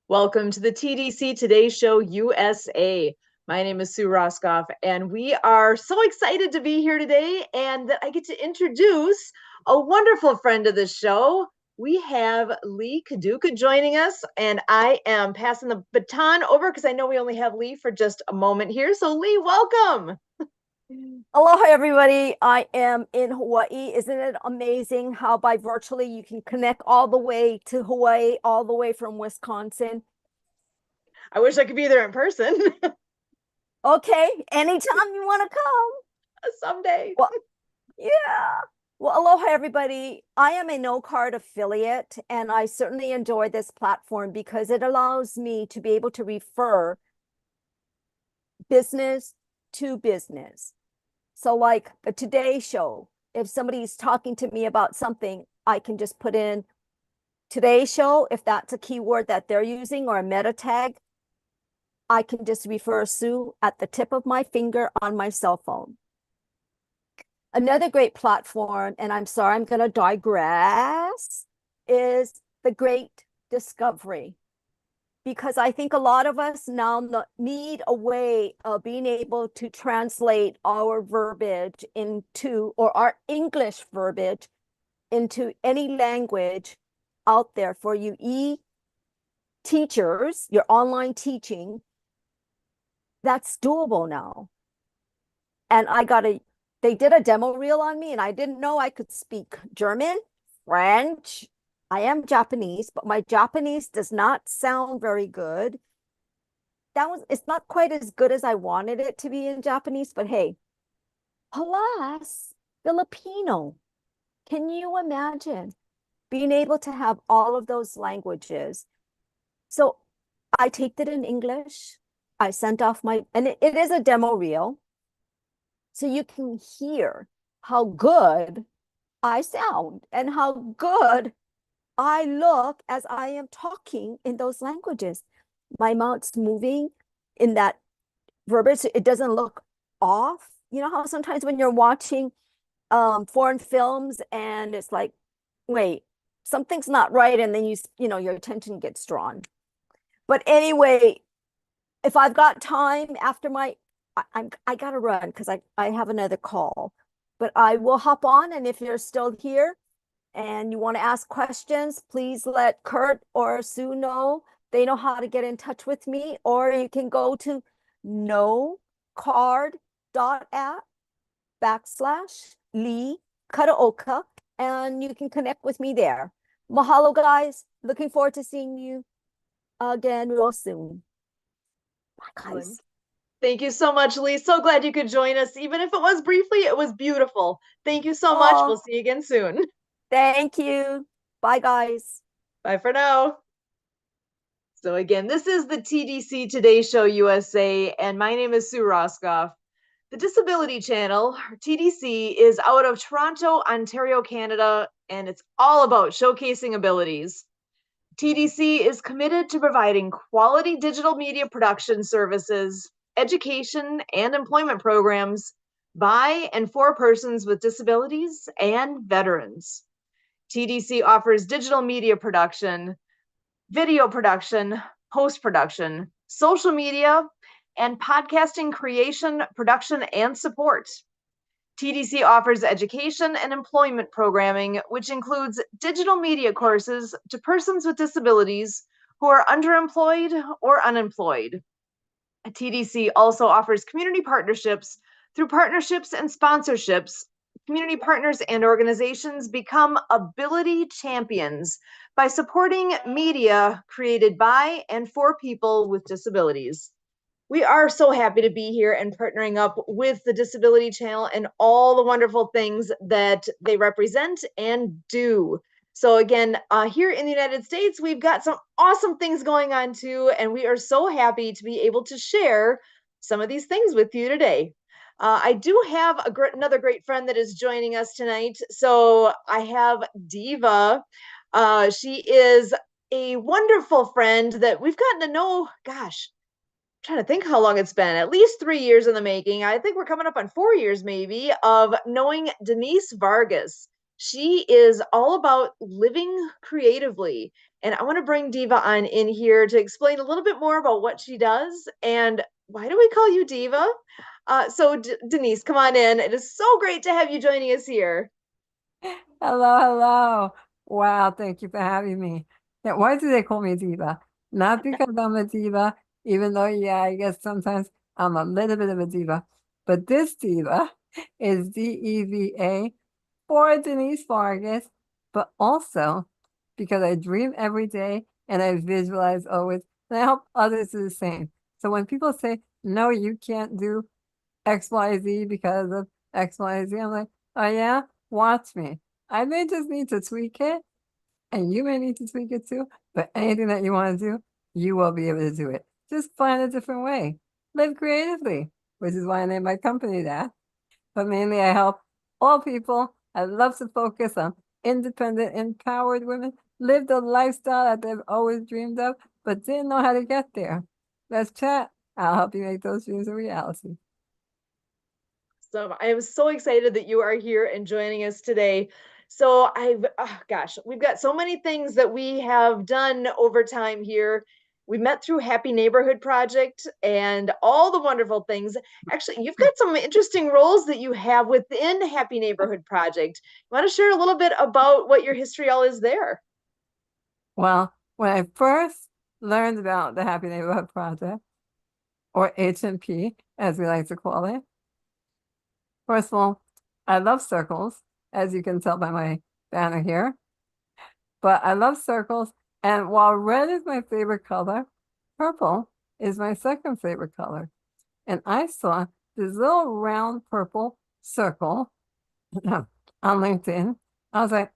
Welcome to the TDC Today Show USA. My name is Sue Roscoff, and we are so excited to be here today and that I get to introduce a wonderful friend of the show. We have Lee Kaduka joining us, and I am passing the baton over because I know we only have Lee for just a moment here. So, Lee, welcome. Aloha, everybody. I am in Hawaii. Isn't it amazing how by virtually you can connect all the way to Hawaii, all the way from Wisconsin? I wish I could be there in person Okay, anytime you want to come. someday. Well, yeah. Well, aloha, everybody. I am a no card affiliate, and I certainly enjoy this platform because it allows me to be able to refer business to business. So, like a Today Show, if somebody's talking to me about something, I can just put in Today Show, if that's a keyword that they're using or a meta tag. I can just refer Sue at the tip of my finger on my cell phone. Another great platform, and I'm sorry, I'm going to digress, is the Great Discovery. Because I think a lot of us now need a way of being able to translate our verbiage into, or our English verbiage into any language out there for you teachers, your online teaching. That's doable now. And they did a demo reel on me, and I didn't know I could speak German, French. I am Japanese, but my Japanese does not sound very good. It's not quite as good as I wanted it to be in Japanese, but hey, plus Filipino. Can you imagine being able to have all of those languages? So I taped it in English. I sent off and it is a demo reel. So you can hear how good I sound and how good I look as I am talking in those languages. My mouth's moving in that verbiage. It doesn't look off. You know how sometimes when you're watching foreign films and it's like, wait, something's not right, and then your attention gets drawn. But anyway, if I've got time after I gotta run because I have another call, but I will hop on, and if you're still here and you want to ask questions, please let Kurt or Sue know. They know how to get in touch with me, or you can go to nocard.app/Lee Karaoka, and you can connect with me there. Mahalo, guys. Looking forward to seeing you again real soon. Bye, guys. Thank you so much, Lee. So glad you could join us. Even if it was briefly, it was beautiful. Thank you so much. We'll Oh, see you again soon. thank you. Bye, guys. Bye for now. So again, this is the TDC Today Show USA, and my name is Sue Roscoff. The Disability Channel, TDC, is out of Toronto, Ontario, Canada, and it's all about showcasing abilities. TDC is committed to providing quality digital media production services, education, and employment programs by and for persons with disabilities and veterans. TDC offers digital media production, video production, post production, social media, and podcasting creation, production, and support. TDC offers education and employment programming, which includes digital media courses to persons with disabilities who are underemployed or unemployed. TDC also offers community partnerships. Through partnerships and sponsorships, community partners and organizations become ability champions by supporting media created by and for people with disabilities. We are so happy to be here and partnering up with the Disability Channel and all the wonderful things that they represent and do. So again, here in the United States, we've got some awesome things going on too, and we are so happy to be able to share some of these things with you today. I do have another great friend that is joining us tonight. So I have Diva. She is a wonderful friend that we've gotten to know, gosh, trying to think how long it's been, at least 3 years in the making. I think we're coming up on 4 years maybe of knowing Denise Vargas. She is all about living creatively And I want to bring Diva on in here to explain a little bit more about what she does and why do we call you Diva? Denise, come on in. It is so great to have you joining us here. Hello, hello. Wow, thank you for having me. Yeah, why do they call me diva? Not because I'm a diva, even though, yeah, I guess sometimes I'm a little bit of a diva. But this diva is DEVA for Denise Vargas, but also because I dream every day and I visualize always, and I help others do the same. So when people say, no, you can't do XYZ because of XYZ, I'm like, oh yeah, watch me. I may just need to tweak it, and you may need to tweak it too, but anything that you want to do, you will be able to do it. Just find a different way. Live creatively, which is why I named my company that. But mainly I help all people. I love to focus on independent, empowered women, live the lifestyle that they've always dreamed of, but didn't know how to get there. Let's chat. I'll help you make those dreams a reality. So I am so excited that you are here and joining us today. So gosh, we've got so many things that we have done over time here. We met through Happy Neighborhood Project and all the wonderful things. Actually, you've got some interesting roles that you have within Happy Neighborhood Project. You want to share a little bit about what your history all is there? Well, when I first learned about the Happy Neighborhood Project, or HNP, as we like to call it, first of all, I love circles, as you can tell by my banner here. But I love circles, and while red is my favorite color, purple is my second favorite color. And I saw this little round purple circle on LinkedIn. I was like,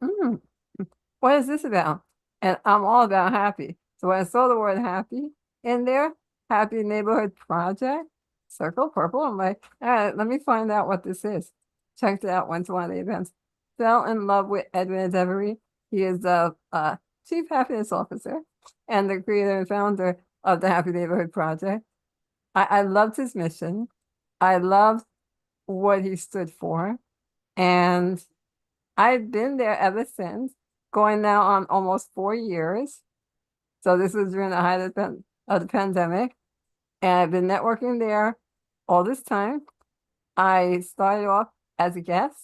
what is this about? And I'm all about happy. So when I saw the word happy in there, Happy Neighborhood Project, circle purple, I'm like, all right, let me find out what this is. Checked it out, went to one of the events. Fell in love with Edwin Devery. He is the Chief Happiness Officer and the creator and founder of the Happy Neighborhood Project. I loved his mission. I loved what he stood for. And I've been there ever since, going now on almost 4 years. So this was during the height of the pandemic. And I've been networking there all this time. I started off as a guest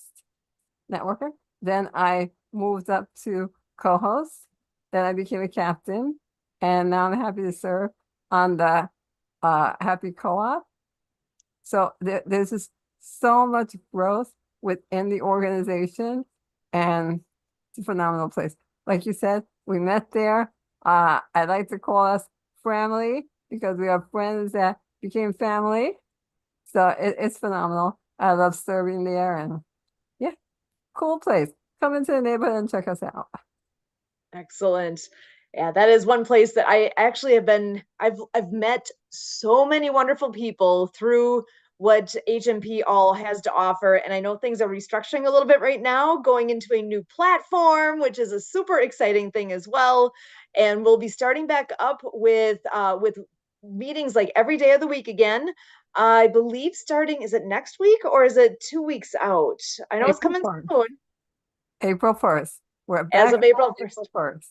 networker. Then I moved up to co-host. Then I became a captain. And now I'm happy to serve on the Happy Co-op. So there's just so much growth within the organization, and it's a phenomenal place. Like you said, we met there. I like to call us family because we are friends that became family. So it's phenomenal. I love serving there, and yeah, cool place. Come into the neighborhood and check us out. Excellent. Yeah, that is one place that I actually I've met so many wonderful people through what HMP all has to offer. And I know things are restructuring a little bit right now, going into a new platform, which is a super exciting thing as well. And we'll be starting back up with meetings like every day of the week again. I believe starting, is it next week or is it 2 weeks out? I know it's April coming 1st. soon. April 1st. We're As back of April 1st. April 1st.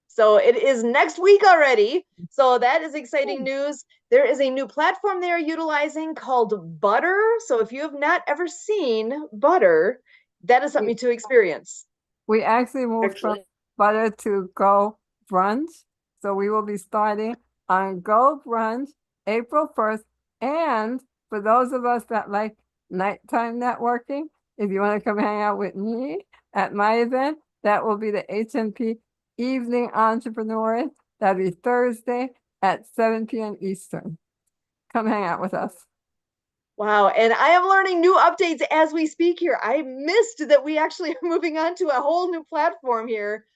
So it is next week already. So that is exciting news. There is a new platform they are utilizing called Butter. So if you have not ever seen Butter, that is something to experience. We actually moved from Butter to Go Brunch. So we will be starting on Go Brunch April 1st. And for those of us that like nighttime networking, if you want to come hang out with me at my event, that will be the HMP Evening Entrepreneurs. That'll be Thursday at 7 p.m. Eastern. Come hang out with us. Wow. And I am learning new updates as we speak here. I missed that we actually are moving on to a whole new platform here.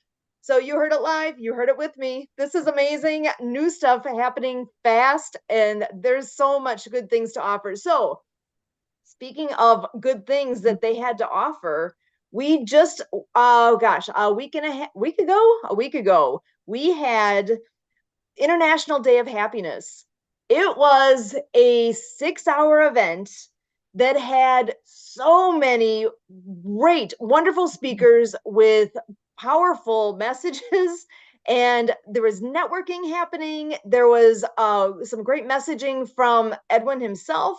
So you heard it live, you heard it with me. This is amazing. New stuff happening fast, and there's so much good things to offer. So speaking of good things that they had to offer, we just, oh gosh, a week ago, we had International Day of Happiness. It was a 6-hour event that had so many great, wonderful speakers with powerful messages And there was networking happening. There was some great messaging from Edwin himself.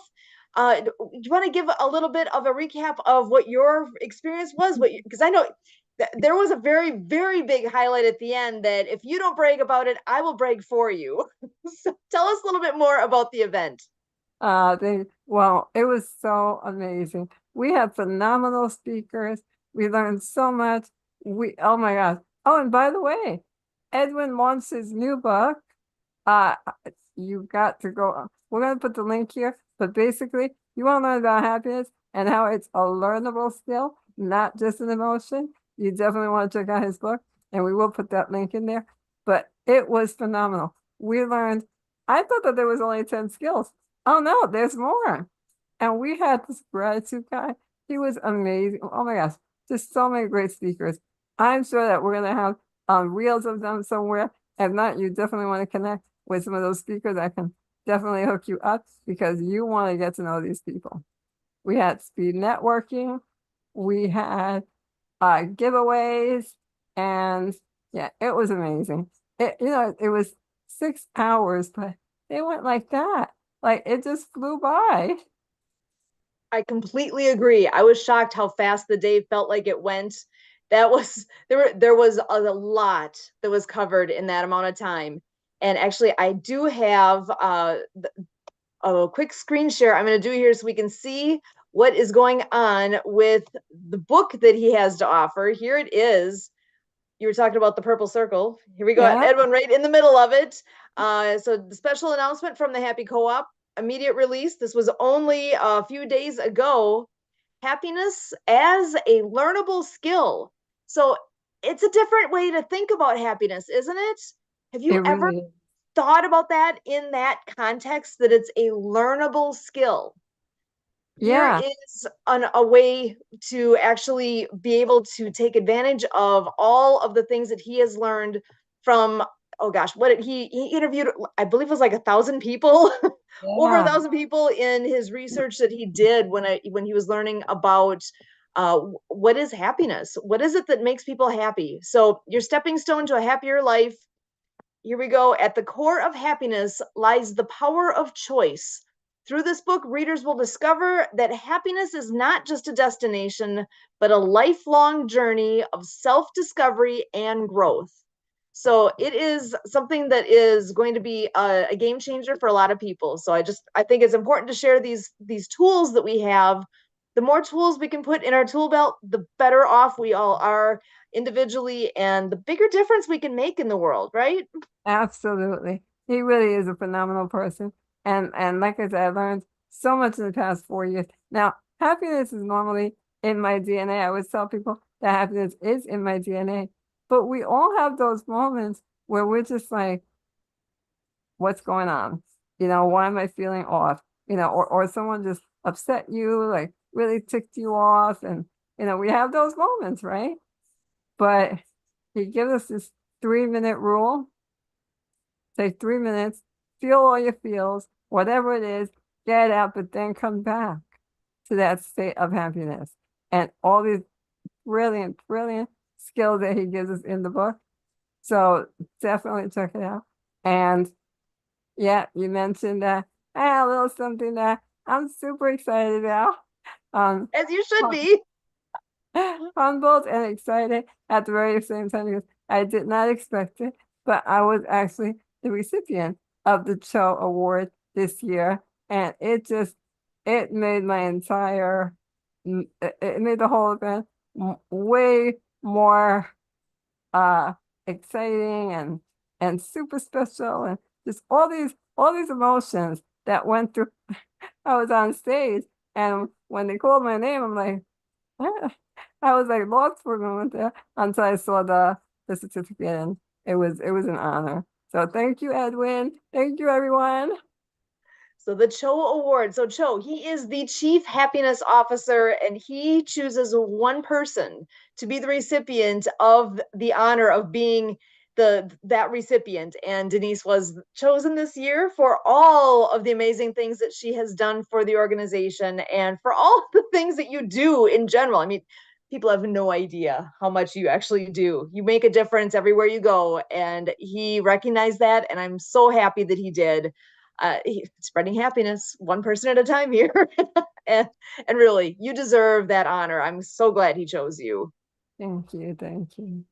Do you want to give a little bit of a recap of what your experience was? Because I know there was a very, very big highlight at the end that if you don't brag about it, I will brag for you. So tell us a little bit more about the event. Well, it was so amazing. We had phenomenal speakers. We learned so much. Oh my gosh. Oh, and by the way, Edwin launched his new book. Uh, you got to go. We're going to put the link here, but basically, you want to learn about happiness and how it's a learnable skill, not just an emotion. You definitely want to check out his book, and we will put that link in there. But it was phenomenal. We learned, I thought that there was only 10 skills. Oh no, there's more. And we had this gratitude guy. He was amazing. Oh my gosh, just so many great speakers. I'm sure that we're going to have reels of them somewhere. If not, you definitely want to connect with some of those speakers. I can definitely hook you up because you want to get to know these people. We had speed networking. We had giveaways, and yeah, it was amazing. It was 6 hours, but they went like that. Like it just flew by. I completely agree. I was shocked how fast the day felt like it went. There was a lot that was covered in that amount of time. And actually, I do have a quick screen share I'm going to do here so we can see what is going on with the book that he has to offer. Here it is. You were talking about the purple circle. Here we go, Yeah. Edwin, right in the middle of it. So the special announcement from the Happy Co-op, immediate release. This was only a few days ago. Happiness as a learnable skill. So it's a different way to think about happiness, isn't it? Have you It ever really is. thought about that in that context, that it's a learnable skill? Here Yeah. is a way to actually be able to take advantage of all of the things that he has learned from, oh gosh, what did he interviewed, I believe it was like 1,000 people, over Yeah. 1,000 people in his research that he did when he was learning about what is happiness, what is it that makes people happy. So your stepping stone to a happier life. Here we go. At the core of happiness lies the power of choice. Through this book, readers will discover that happiness is not just a destination, but a lifelong journey of self discovery and growth. So it is something that is going to be a game changer for a lot of people. So I think it's important to share these tools that we have. The more tools we can put in our tool belt, the better off we all are individually, and the bigger difference we can make in the world, right? Absolutely. He really is a phenomenal person. And like I said, I learned so much in the past 4 years. Now, happiness is normally in my DNA. I always tell people that happiness is in my DNA. But we all have those moments where we're just like, what's going on? Why am I feeling off? Or someone just upset you, like really ticked you off. And, we have those moments, right? But he gives us this 3-minute rule. Take 3 minutes, feel all your feels, whatever it is, get it out, but then come back to that state of happiness. And all these brilliant, brilliant skills that he gives us in the book. So definitely check it out. And yeah, you mentioned that I had a little something that I'm super excited about. As you should be. Humbled and excited at the very same time because I did not expect it, but I was actually the recipient of the Cho Award this year, and it made my entire it made the whole event way more exciting and super special, and just all these emotions that went through. I was on stage, and when they called my name, I'm like, I was like lost for a moment there until I saw the certificate, and it was an honor. So thank you, Edwin. Thank you, everyone. So the Cho Award. So Cho, he is the Chief Happiness Officer, and he chooses one person to be the recipient of the honor of being that recipient. And Denise was chosen this year for all of the amazing things that she has done for the organization and for all the things that you do in general. I mean, people have no idea how much you actually do. You make a difference everywhere you go. And he recognized that. And I'm so happy that he did. Spreading happiness one person at a time here. and, and really, you deserve that honor. I'm so glad he chose you. Thank you. Thank you.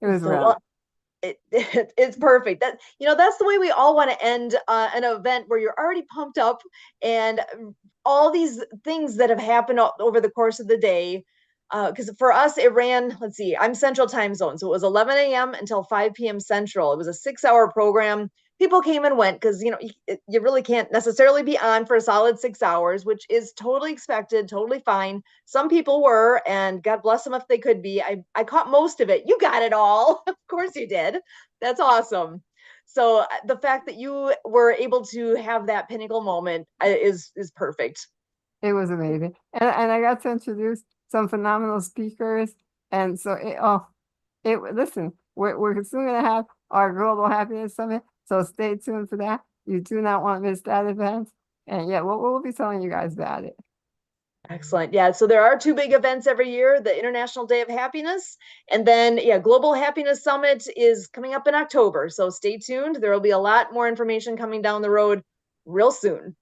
It was So, well. It's perfect. That's the way we all want to end an event where you're already pumped up and all these things that have happened over the course of the day. Because for us, it ran, let's see, I'm Central Time Zone. So it was 11 a.m. until 5 p.m. Central. It was a 6-hour program. People came and went because, you really can't necessarily be on for a solid 6 hours, which is totally expected, totally fine. Some people were, and God bless them if they could be. I caught most of it. You got it all. Of course you did. That's awesome. So the fact that you were able to have that pinnacle moment is perfect. It was amazing. And I got to introduce some phenomenal speakers. And so listen, we're soon gonna have our Global Happiness Summit. So stay tuned for that. You do not want to miss that event. And yeah, we'll be telling you guys about it. Excellent. Yeah. So there are two big events every year, the International Day of Happiness. And then, yeah, Global Happiness Summit is coming up in October. So stay tuned. There will be a lot more information coming down the road real soon.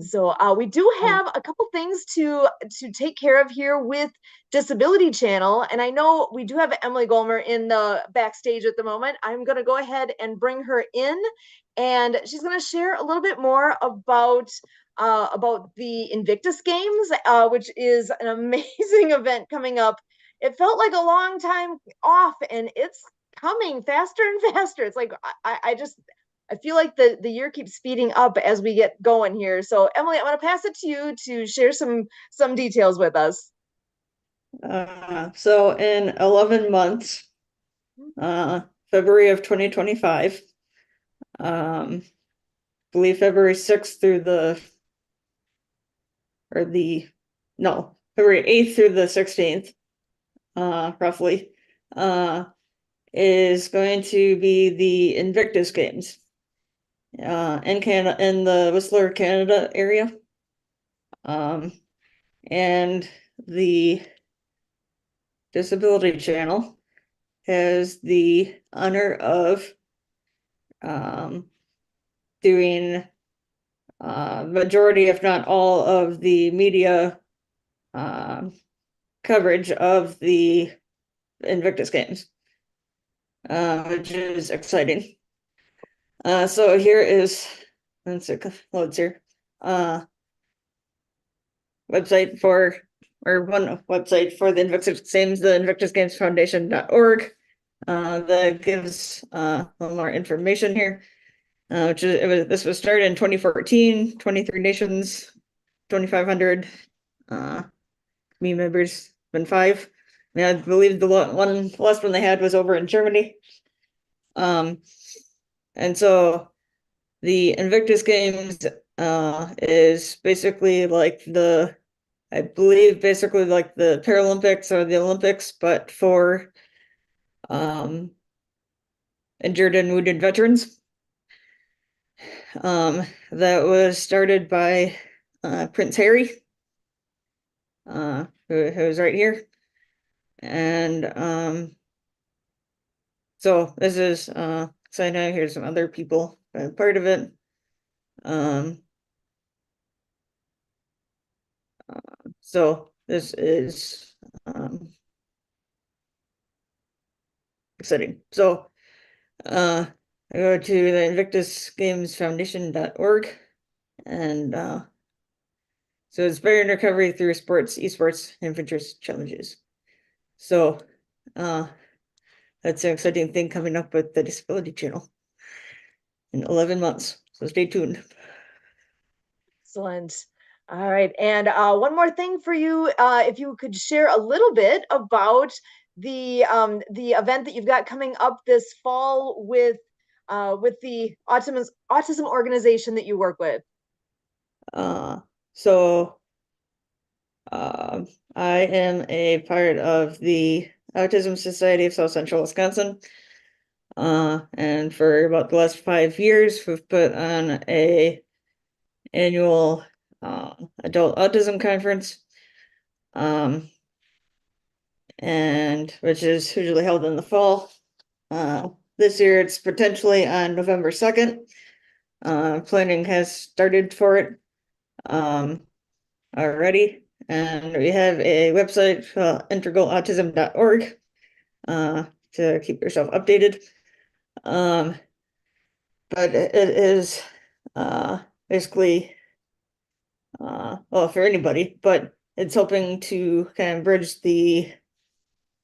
So we do have a couple things to take care of here with Disability Channel. And I know we do have Emily Golmer in the backstage at the moment. I'm going to go ahead and bring her in, and she's going to share a little bit more about the Invictus Games, which is an amazing event coming up. It felt like a long time off, and it's coming faster and faster. It's like I feel like the year keeps speeding up as we get going here. So Emily, I'm going to pass it to you to share some details with us. So in 11 months, February of 2025, believe February 6th through February 8th through the 16th, roughly, is going to be the Invictus Games. In Canada, in the Whistler, Canada area. And the Disability Channel has the honor of doing majority, if not all, of the media coverage of the Invictus Games, which is exciting. So here is, let's see, loads here. Website for, or one website for the Invictus Games, the invictusgamesfoundation.org. That gives a little more information here. This was started in 2014, 23 nations, 2,500 community members, been 5. I believe the last one they had was over in Germany. And so the Invictus Games is basically like I believe basically like the Paralympics or the Olympics, but for injured and wounded veterans. That was started by Prince Harry, who's right here. And so this is exciting. Here's some other people part of it. So this is exciting. So I go to the invictusgamesfoundation.org, and so it's barrier recovery through sports, esports, and interest challenges. So that's an exciting thing coming up with the Disability Channel in 11 months. So stay tuned. Excellent. All right. And one more thing for you, if you could share a little bit about the event that you've got coming up this fall with the autism organization that you work with. So I am a part of the Autism Society of South Central Wisconsin. And for about the last 5 years, we've put on a annual adult autism conference. and which is usually held in the fall. This year it's potentially on November 2nd. Planning has started for it already, and we have a website, integralautism.org, to keep yourself updated. But it is basically well, for anybody, but it's hoping to kind of bridge the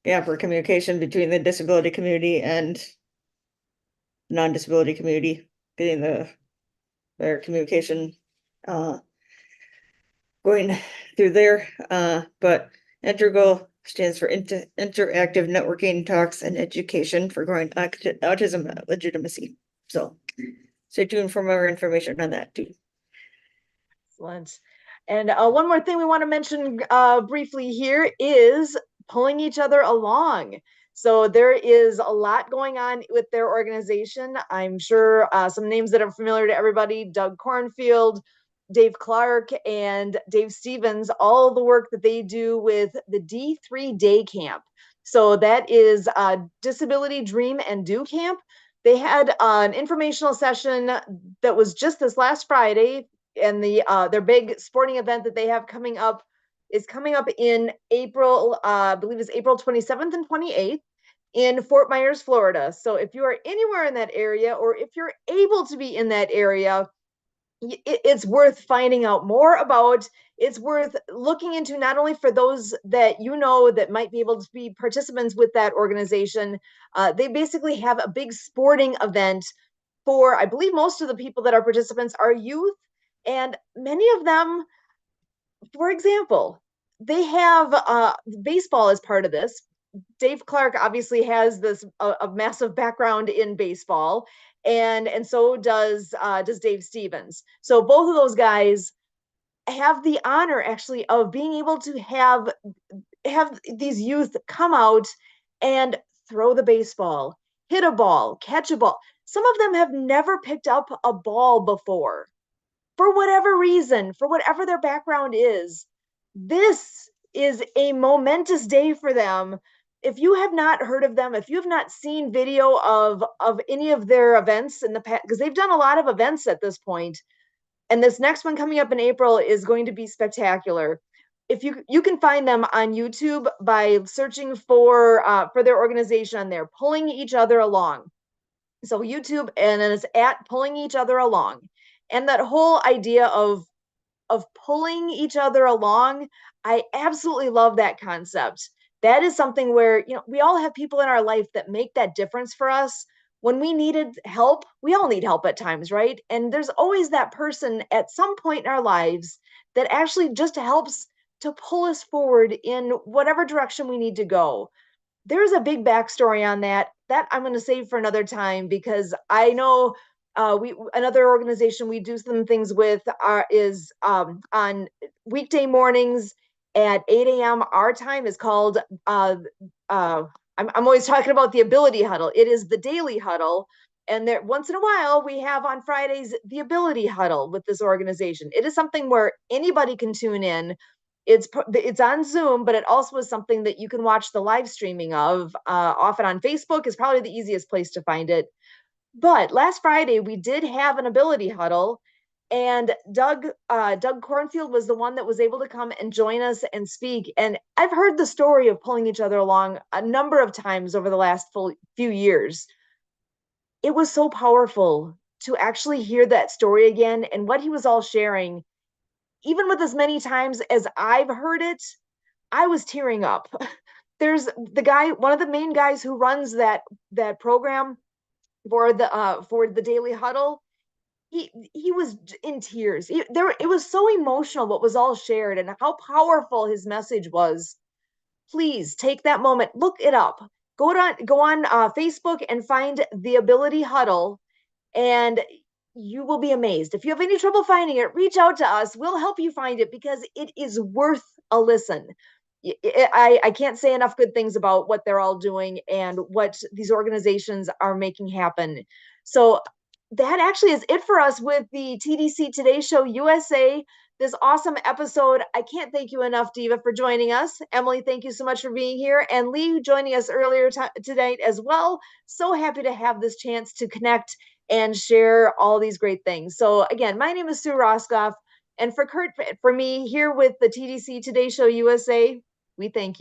gap or communication between the disability community and non-disability community, getting their communication going through there. But Integral stands for Interactive Networking Talks and Education for Growing Autism Legitimacy. So stay tuned for more information on that too. Excellent. And one more thing we want to mention briefly here is pulling each other along. So there is a lot going on with their organization. I'm sure some names that are familiar to everybody: Doug Cornfield, Dave Clark, and Dave Stevens, all the work that they do with the D3 Day Camp. So that is Disability Dream and Do Camp. They had an informational session that was just this last Friday, and their big sporting event that they have coming up is coming up in April, I believe it's April 27th and 28th in Fort Myers, Florida. So if you are anywhere in that area, or if you're able to be in that area, it's worth finding out more about. It's worth looking into, not only for those that you know that might be able to be participants with that organization. They basically have a big sporting event for, I believe most of the people that are participants are youth, and many of them, for example, they have baseball as part of this. Dave Clark obviously has this a massive background in baseball, and so does Dave Stevens. So both of those guys have the honor actually of being able to have these youth come out and throw the baseball, hit a ball, catch a ball. Some of them have never picked up a ball before. For whatever reason, for whatever their background is, this is a momentous day for them. If you have not heard of them, if you have not seen video of any of their events in the past, because they've done a lot of events at this point, and this next one coming up in April is going to be spectacular. If you can find them on YouTube by searching for their organization on there, Pulling Each Other Along. So YouTube, and then it's at Pulling Each Other Along. And that whole idea of pulling each other along, I absolutely love that concept. That is something where, we all have people in our life that make that difference for us. When we needed help, we all need help at times, right? And there's always that person at some point in our lives that actually just helps to pull us forward in whatever direction we need to go. There's a big backstory on that I'm going to save for another time, because I know another organization we do some things with is on weekday mornings at 8 a.m. Our time is called I'm always talking about the Ability Huddle. It is the Daily Huddle, and there once in a while we have on Fridays the Ability Huddle with this organization. It is something where anybody can tune in. It's on Zoom, but it also is something that you can watch the live streaming of. Often on Facebook is probably the easiest place to find it. But last Friday we did have an Ability Huddle, and Doug Cornfield was the one that was able to come and join us and speak. And I've heard the story of pulling each other along a number of times over the last few years. It was so powerful to actually hear that story again, and what he was all sharing. Even with as many times as I've heard it, I was tearing up. There's the guy, one of the main guys who runs that program for the Daily Huddle. He was in tears. It was so emotional what was all shared and how powerful his message was. Please take that moment, look it up. Go on Facebook and find the Ability Huddle, and you will be amazed. If you have any trouble finding it, reach out to us. We'll help you find it, because it is worth a listen. I can't say enough good things about what they're all doing and what these organizations are making happen. So that actually is it for us with the TDC Today Show USA. this awesome episode. I can't thank you enough, Diva, for joining us. Emily, thank you so much for being here. And Lee joining us earlier tonight as well. So happy to have this chance to connect and share all these great things. So again, my name is Sue Roskoff. And for Kurt, for me here with the TDC Today Show USA, we thank you.